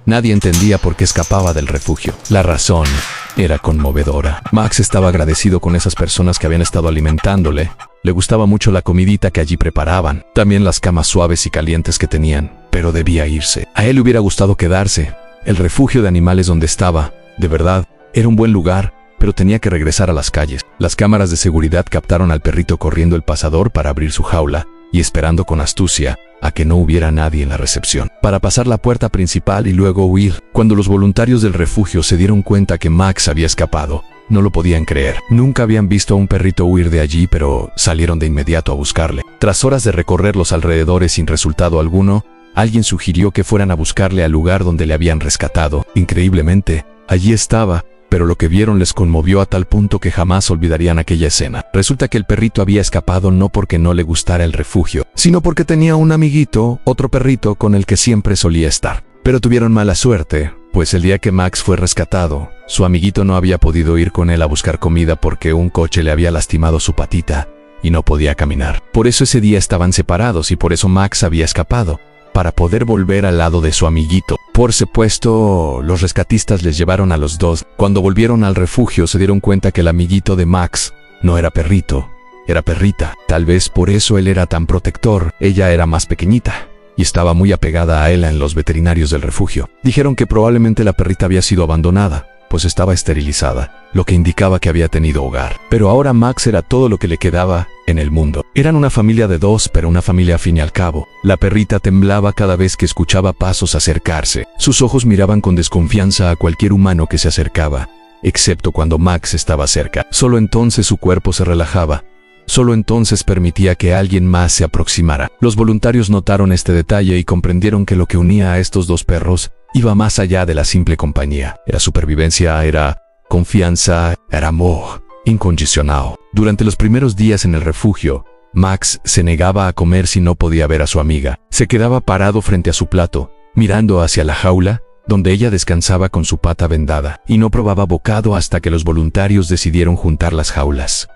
Nadie entendía por qué escapaba del refugio. La razón era conmovedora. Max estaba agradecido con esas personas que habían estado alimentándole. Le gustaba mucho la comidita que allí preparaban, también las camas suaves y calientes que tenían, pero debía irse. A él le hubiera gustado quedarse. El refugio de animales donde estaba, de verdad, era un buen lugar, pero tenía que regresar a las calles. Las cámaras de seguridad captaron al perrito corriendo el pasador para abrir su jaula y esperando con astucia a que no hubiera nadie en la recepción, para pasar la puerta principal y luego huir. Cuando los voluntarios del refugio se dieron cuenta que Max había escapado, no lo podían creer. Nunca habían visto a un perrito huir de allí, pero salieron de inmediato a buscarle. Tras horas de recorrer los alrededores sin resultado alguno, alguien sugirió que fueran a buscarle al lugar donde le habían rescatado. Increíblemente, allí estaba, pero lo que vieron les conmovió a tal punto que jamás olvidarían aquella escena. Resulta que el perrito había escapado no porque no le gustara el refugio, sino porque tenía un amiguito, otro perrito con el que siempre solía estar. Pero tuvieron mala suerte, pues el día que Max fue rescatado, su amiguito no había podido ir con él a buscar comida porque un coche le había lastimado su patita y no podía caminar. Por eso ese día estaban separados y por eso Max había escapado, para poder volver al lado de su amiguito. Por supuesto, los rescatistas les llevaron a los dos. Cuando volvieron al refugio se dieron cuenta que el amiguito de Max no era perrito, era perrita. Tal vez por eso él era tan protector. Ella era más pequeñita y estaba muy apegada a él. En los veterinarios del refugio dijeron que probablemente la perrita había sido abandonada, pues estaba esterilizada, lo que indicaba que había tenido hogar. Pero ahora Max era todo lo que le quedaba en el mundo. Eran una familia de dos, pero una familia a fin y al cabo. La perrita temblaba cada vez que escuchaba pasos acercarse. Sus ojos miraban con desconfianza a cualquier humano que se acercaba, excepto cuando Max estaba cerca. Solo entonces su cuerpo se relajaba. Solo entonces permitía que alguien más se aproximara. Los voluntarios notaron este detalle y comprendieron que lo que unía a estos dos perros iba más allá de la simple compañía. Era supervivencia, era confianza, era amor incondicional. Durante los primeros días en el refugio, Max se negaba a comer si no podía ver a su amiga. Se quedaba parado frente a su plato, mirando hacia la jaula, donde ella descansaba con su pata vendada, y no probaba bocado hasta que los voluntarios decidieron juntar las jaulas.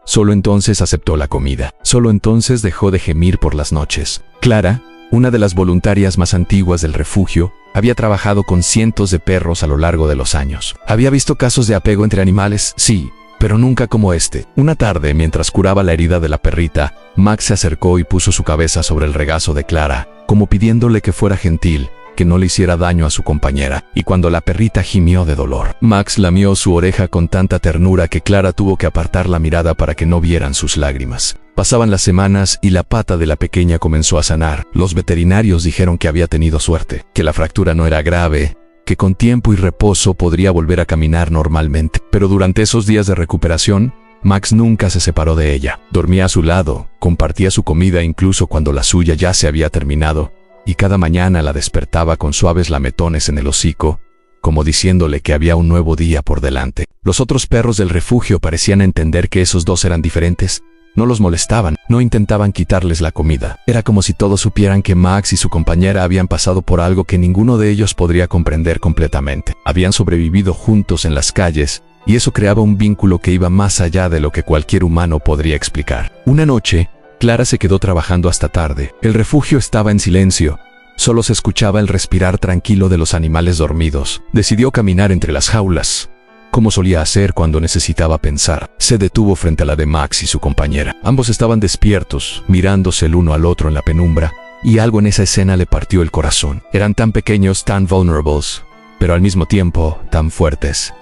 Solo entonces aceptó la comida. Solo entonces dejó de gemir por las noches. Clara, una de las voluntarias más antiguas del refugio, había trabajado con cientos de perros a lo largo de los años. Había visto casos de apego entre animales, sí, pero nunca como este. Una tarde, mientras curaba la herida de la perrita, Max se acercó y puso su cabeza sobre el regazo de Clara, como pidiéndole que fuera gentil, que no le hiciera daño a su compañera. Y cuando la perrita gimió de dolor, Max lamió su oreja con tanta ternura que Clara tuvo que apartar la mirada para que no vieran sus lágrimas. Pasaban las semanas y la pata de la pequeña comenzó a sanar. Los veterinarios dijeron que había tenido suerte, que la fractura no era grave, que con tiempo y reposo podría volver a caminar normalmente. Pero durante esos días de recuperación, Max nunca se separó de ella. Dormía a su lado, compartía su comida incluso cuando la suya ya se había terminado, y cada mañana la despertaba con suaves lametones en el hocico, como diciéndole que había un nuevo día por delante. Los otros perros del refugio parecían entender que esos dos eran diferentes. No los molestaban, no intentaban quitarles la comida. Era como si todos supieran que Max y su compañera habían pasado por algo que ninguno de ellos podría comprender completamente. Habían sobrevivido juntos en las calles, y eso creaba un vínculo que iba más allá de lo que cualquier humano podría explicar. Una noche, Clara se quedó trabajando hasta tarde. El refugio estaba en silencio. Solo se escuchaba el respirar tranquilo de los animales dormidos. Decidió caminar entre las jaulas, como solía hacer cuando necesitaba pensar. Se detuvo frente a la de Max y su compañera. Ambos estaban despiertos, mirándose el uno al otro en la penumbra, y algo en esa escena le partió el corazón. Eran tan pequeños, tan vulnerables, pero al mismo tiempo tan fuertes.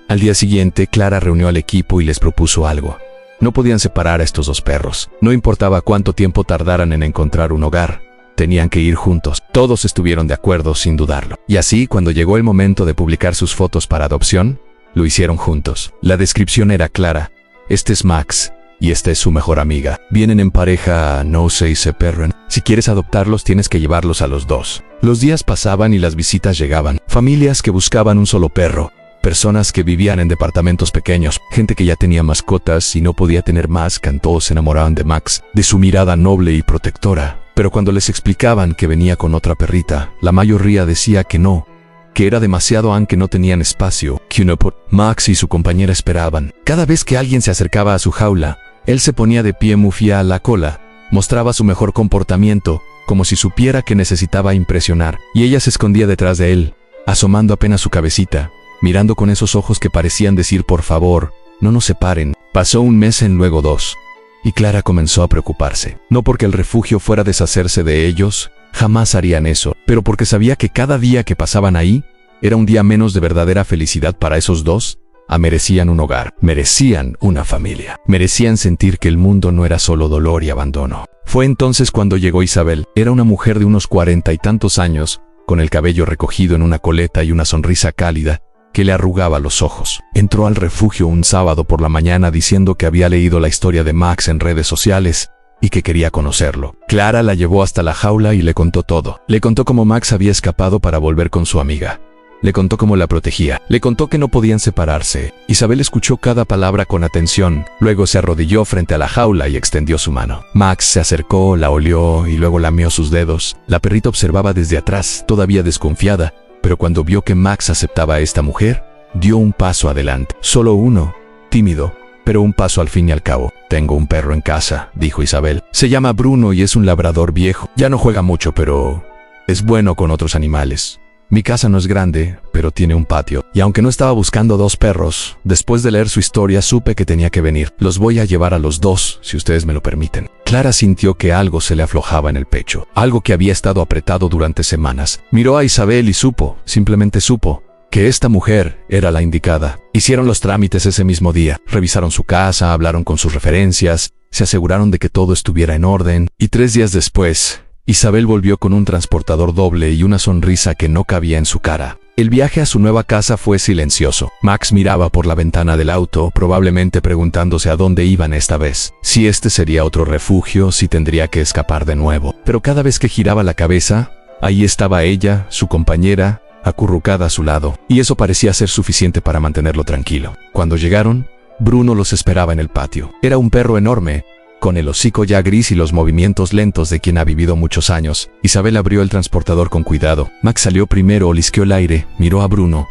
Al día siguiente, Clara reunió al equipo y les propuso algo. No podían separar a estos dos perros. No importaba cuánto tiempo tardaran en encontrar un hogar, tenían que ir juntos. Todos estuvieron de acuerdo sin dudarlo. Y así, cuando llegó el momento de publicar sus fotos para adopción, lo hicieron juntos. La descripción era clara. Este es Max, y esta es su mejor amiga. Vienen en pareja, no se separen. Si quieres adoptarlos, tienes que llevarlos a los dos. Los días pasaban y las visitas llegaban. Familias que buscaban un solo perro. Personas que vivían en departamentos pequeños, gente que ya tenía mascotas y no podía tener más, que todos se enamoraban de Max, de su mirada noble y protectora. Pero cuando les explicaban que venía con otra perrita, la mayoría decía que no, que era demasiado aunque no tenían espacio, que uno por Max y su compañera esperaban. Cada vez que alguien se acercaba a su jaula, él se ponía de pie, mufía la cola, mostraba su mejor comportamiento, como si supiera que necesitaba impresionar, y ella se escondía detrás de él, asomando apenas su cabecita, mirando con esos ojos que parecían decir por favor, no nos separen. Pasó un mes, luego 2. Y Clara comenzó a preocuparse. No porque el refugio fuera a deshacerse de ellos, jamás harían eso, pero porque sabía que cada día que pasaban ahí, era un día menos de verdadera felicidad para esos dos. Merecían un hogar, merecían una familia, merecían sentir que el mundo no era solo dolor y abandono. Fue entonces cuando llegó Isabel. Era una mujer de unos 40 y tantos años, con el cabello recogido en una coleta y una sonrisa cálida que le arrugaba los ojos. Entró al refugio un sábado por la mañana diciendo que había leído la historia de Max en redes sociales y que quería conocerlo. Clara la llevó hasta la jaula y le contó todo. Le contó cómo Max había escapado para volver con su amiga. Le contó cómo la protegía. Le contó que no podían separarse. Isabel escuchó cada palabra con atención. Luego se arrodilló frente a la jaula y extendió su mano. Max se acercó, la olió y luego lamió sus dedos. La perrita observaba desde atrás, todavía desconfiada, pero cuando vio que Max aceptaba a esta mujer, dio un paso adelante. Solo uno, tímido, pero un paso al fin y al cabo. Tengo un perro en casa, dijo Isabel. Se llama Bruno y es un labrador viejo. Ya no juega mucho, pero es bueno con otros animales. Mi casa no es grande, pero tiene un patio. Y aunque no estaba buscando 2 perros, después de leer su historia supe que tenía que venir. Los voy a llevar a los 2, si ustedes me lo permiten. Clara sintió que algo se le aflojaba en el pecho. Algo que había estado apretado durante semanas. Miró a Isabel y supo, simplemente supo, que esta mujer era la indicada. Hicieron los trámites ese mismo día. Revisaron su casa, hablaron con sus referencias, se aseguraron de que todo estuviera en orden. Y 3 días después, Isabel volvió con un transportador doble y una sonrisa que no cabía en su cara. El viaje a su nueva casa fue silencioso. Max miraba por la ventana del auto, probablemente preguntándose a dónde iban esta vez. Si este sería otro refugio, si tendría que escapar de nuevo. Pero cada vez que giraba la cabeza, ahí estaba ella, su compañera, acurrucada a su lado. Y eso parecía ser suficiente para mantenerlo tranquilo. Cuando llegaron, Bruno los esperaba en el patio. Era un perro enorme, con el hocico ya gris y los movimientos lentos de quien ha vivido muchos años. Isabel abrió el transportador con cuidado. Max salió primero, olisqueó el aire, miró a Bruno,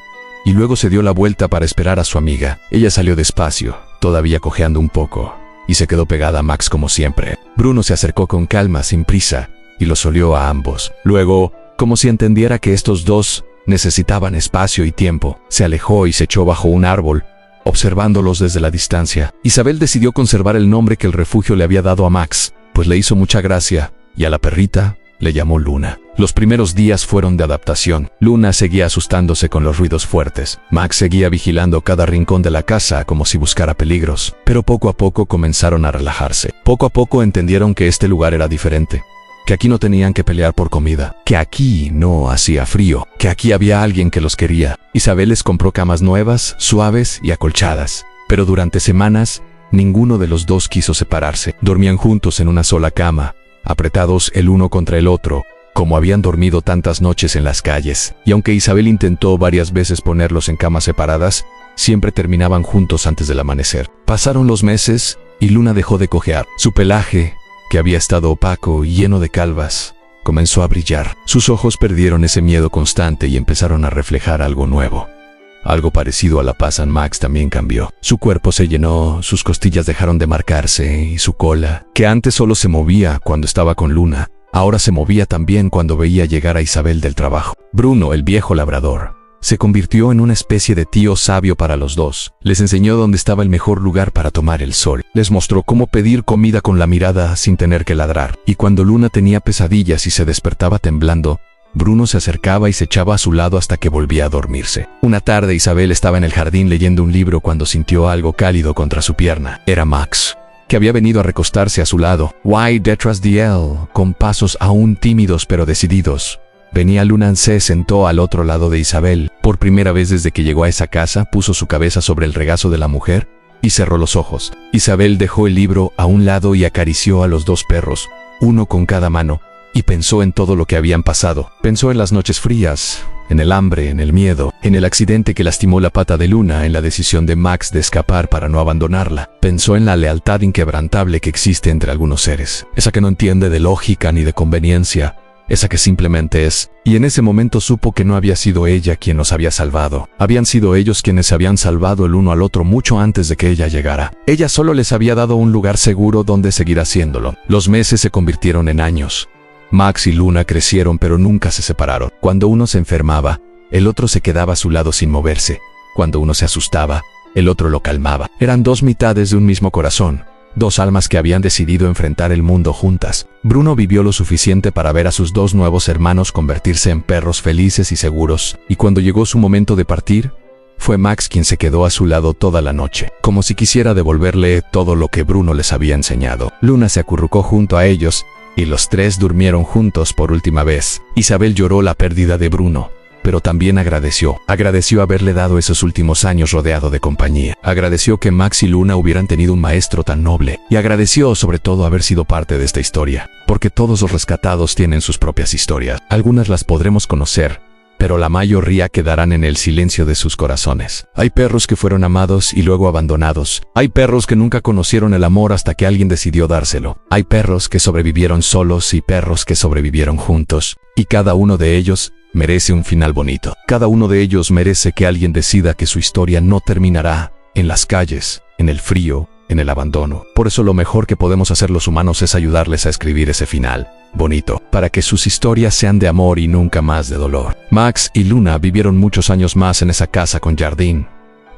y luego se dio la vuelta para esperar a su amiga. Ella salió despacio, todavía cojeando un poco, y se quedó pegada a Max como siempre. Bruno se acercó con calma, sin prisa, y los olió a ambos. Luego, como si entendiera que estos dos necesitaban espacio y tiempo, se alejó y se echó bajo un árbol, observándolos desde la distancia. Isabel decidió conservar el nombre que el refugio le había dado a Max, pues le hizo mucha gracia, y a la perrita le llamó Luna. Los primeros días fueron de adaptación. Luna seguía asustándose con los ruidos fuertes. Max seguía vigilando cada rincón de la casa como si buscara peligros. Pero poco a poco comenzaron a relajarse. Poco a poco entendieron que este lugar era diferente, que aquí no tenían que pelear por comida, que aquí no hacía frío, que aquí había alguien que los quería. Isabel les compró camas nuevas, suaves y acolchadas, pero durante semanas, ninguno de los dos quiso separarse. Dormían juntos en una sola cama, apretados el uno contra el otro, como habían dormido tantas noches en las calles. Y aunque Isabel intentó varias veces ponerlos en camas separadas, siempre terminaban juntos antes del amanecer. Pasaron los meses y Luna dejó de cojear. Su pelaje, que había estado opaco y lleno de calvas, comenzó a brillar. Sus ojos perdieron ese miedo constante y empezaron a reflejar algo nuevo. Algo parecido a la paz en Max también cambió. Su cuerpo se llenó, sus costillas dejaron de marcarse y su cola, que antes solo se movía cuando estaba con Luna, ahora se movía también cuando veía llegar a Isabel del trabajo. Bruno, el viejo labrador, se convirtió en una especie de tío sabio para los dos. Les enseñó dónde estaba el mejor lugar para tomar el sol. Les mostró cómo pedir comida con la mirada sin tener que ladrar. Y cuando Luna tenía pesadillas y se despertaba temblando, Bruno se acercaba y se echaba a su lado hasta que volvía a dormirse. Una tarde Isabel estaba en el jardín leyendo un libro cuando sintió algo cálido contra su pierna. Era Max, que había venido a recostarse a su lado. Why detrás de él, con pasos aún tímidos pero decididos. Venía Luna. Se sentó al otro lado de Isabel. Por primera vez desde que llegó a esa casa, puso su cabeza sobre el regazo de la mujer y cerró los ojos. Isabel dejó el libro a un lado y acarició a los dos perros, uno con cada mano, y pensó en todo lo que habían pasado. Pensó en las noches frías, en el hambre, en el miedo, en el accidente que lastimó la pata de Luna, en la decisión de Max de escapar para no abandonarla. Pensó en la lealtad inquebrantable que existe entre algunos seres, esa que no entiende de lógica ni de conveniencia, esa que simplemente es. Y en ese momento supo que no había sido ella quien los había salvado. Habían sido ellos quienes se habían salvado el uno al otro mucho antes de que ella llegara. Ella solo les había dado un lugar seguro donde seguir haciéndolo. Los meses se convirtieron en años. Max y Luna crecieron pero nunca se separaron. Cuando uno se enfermaba, El otro se quedaba a su lado sin moverse. Cuando uno se asustaba, el otro lo calmaba. Eran dos mitades de un mismo corazón, dos almas que habían decidido enfrentar el mundo juntas. Bruno vivió lo suficiente para ver a sus dos nuevos hermanos convertirse en perros felices y seguros, y cuando llegó su momento de partir, fue Max quien se quedó a su lado toda la noche, como si quisiera devolverle todo lo que Bruno les había enseñado. Luna se acurrucó junto a ellos, y los tres durmieron juntos por última vez. Isabel lloró la pérdida de Bruno, pero también agradeció haberle dado esos últimos años rodeado de compañía. Agradeció que Max y Luna hubieran tenido un maestro tan noble, y agradeció sobre todo haber sido parte de esta historia, porque todos los rescatados tienen sus propias historias. Algunas las podremos conocer, pero la mayoría quedarán en el silencio de sus corazones. Hay perros que fueron amados y luego abandonados. Hay perros que nunca conocieron el amor hasta que alguien decidió dárselo. Hay perros que sobrevivieron solos y perros que sobrevivieron juntos. Y cada uno de ellos merece un final bonito. Cada uno de ellos merece que alguien decida que su historia no terminará en las calles, en el frío, en el abandono. Por eso lo mejor que podemos hacer los humanos es ayudarles a escribir ese final bonito, para que sus historias sean de amor y nunca más de dolor. Max y Luna vivieron muchos años más en esa casa con jardín.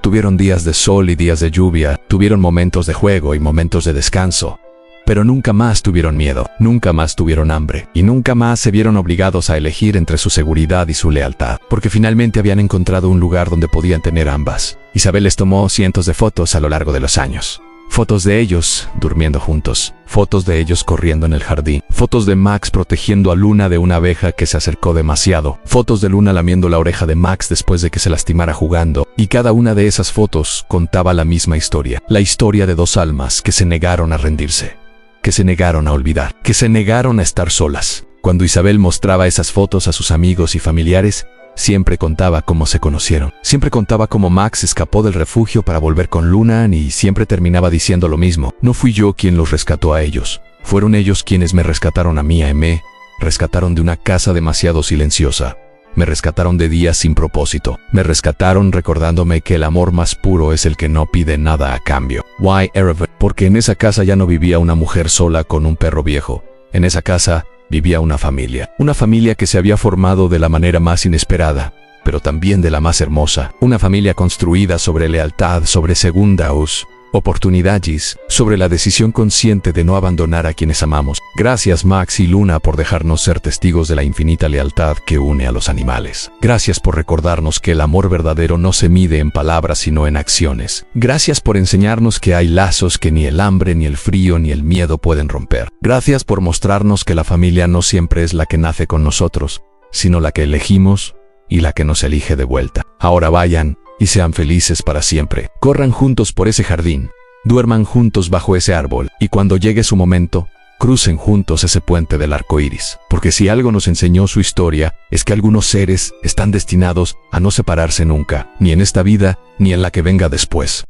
Tuvieron días de sol y días de lluvia, tuvieron momentos de juego y momentos de descanso, pero nunca más tuvieron miedo, nunca más tuvieron hambre, y nunca más se vieron obligados a elegir entre su seguridad y su lealtad, porque finalmente habían encontrado un lugar donde podían tener ambas. Isabel les tomó cientos de fotos a lo largo de los años. Fotos de ellos durmiendo juntos, fotos de ellos corriendo en el jardín, fotos de Max protegiendo a Luna de una abeja que se acercó demasiado, fotos de Luna lamiendo la oreja de Max después de que se lastimara jugando, y cada una de esas fotos contaba la misma historia, la historia de dos almas que se negaron a rendirse, que se negaron a olvidar, que se negaron a estar solas. Cuando Isabel mostraba esas fotos a sus amigos y familiares, siempre contaba cómo se conocieron. Siempre contaba cómo Max escapó del refugio para volver con Luna y siempre terminaba diciendo lo mismo. No fui yo quien los rescató a ellos. Fueron ellos quienes me rescataron a mí, me rescataron de una casa demasiado silenciosa. Me rescataron de días sin propósito. Me rescataron recordándome que el amor más puro es el que no pide nada a cambio. Why Erev? Porque en esa casa ya no vivía una mujer sola con un perro viejo. En esa casa vivía una familia que se había formado de la manera más inesperada, pero también de la más hermosa. Una familia construida sobre lealtad, sobre segundas oportunidades, sobre la decisión consciente de no abandonar a quienes amamos. Gracias Max y Luna por dejarnos ser testigos de la infinita lealtad que une a los animales. Gracias por recordarnos que el amor verdadero no se mide en palabras sino en acciones. Gracias por enseñarnos que hay lazos que ni el hambre, ni el frío, ni el miedo pueden romper. Gracias por mostrarnos que la familia no siempre es la que nace con nosotros, sino la que elegimos y la que nos elige de vuelta. Ahora vayan y sean felices para siempre. Corran juntos por ese jardín, duerman juntos bajo ese árbol, y cuando llegue su momento, crucen juntos ese puente del arco iris. Porque si algo nos enseñó su historia, es que algunos seres están destinados a no separarse nunca, ni en esta vida, ni en la que venga después.